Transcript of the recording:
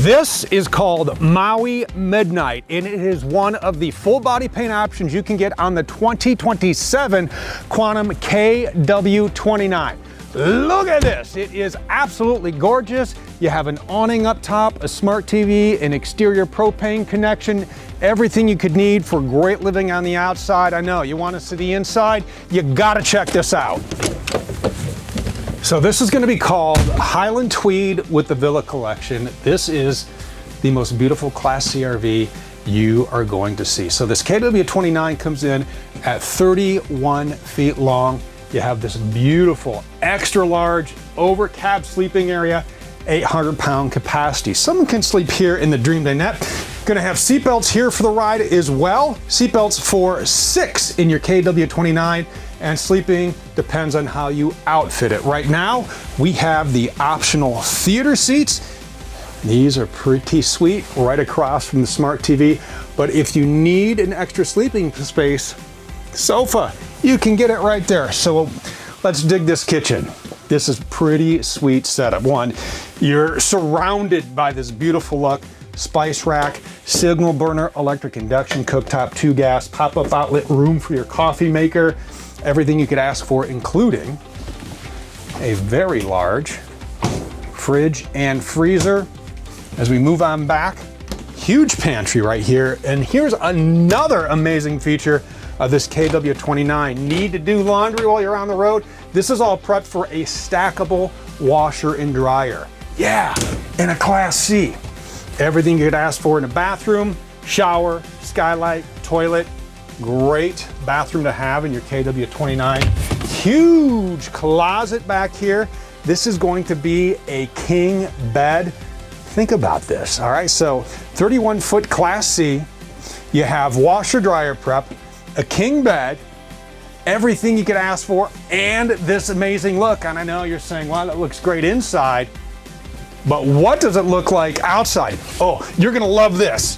This is called Maui Midnight, and it is one of the full body paint options you can get on the 2027 Quantum KW29. Look at this, it is absolutely gorgeous. You have an awning up top, a smart TV, an exterior propane connection, everything you could need for great living on the outside. I know, you want to see the inside, you gotta check this out. So this is going to be called Highland Tweed with the Villa Collection. This is the most beautiful Class C RV you are going to see. So this KW29 comes in at 31 feet long. You have this beautiful extra large over cab sleeping area, 800-pound capacity. Someone can sleep here in the Dream Dinette. Gonna have seatbelts here for the ride as well. Seatbelts for 6 in your KW29, and sleeping depends on how you outfit it. Right now, we have the optional theater seats. These are pretty sweet, right across from the smart TV. But if you need an extra sleeping space, sofa, you can get it right there. So let's dig this kitchen. This is pretty sweet setup. One, you're surrounded by this beautiful look, spice rack, signal burner, electric induction cooktop, 2 gas, pop-up outlet, room for your coffee maker, everything you could ask for, including a very large fridge and freezer. As we move on back, huge pantry right here. And here's another amazing feature of this KW29. Need to do laundry while you're on the road? This is all prepped for a stackable washer and dryer. Yeah, in a Class C. Everything you could ask for in a bathroom, shower, skylight, toilet. Great bathroom to have in your KW29. Huge closet back here. This is going to be a king bed. Think about this, all right? So 31-foot Class C, you have washer dryer prep, a king bed, everything you could ask for, and this amazing look. And I know you're saying, wow, that looks great inside, but what does it look like outside? Oh, you're gonna love this.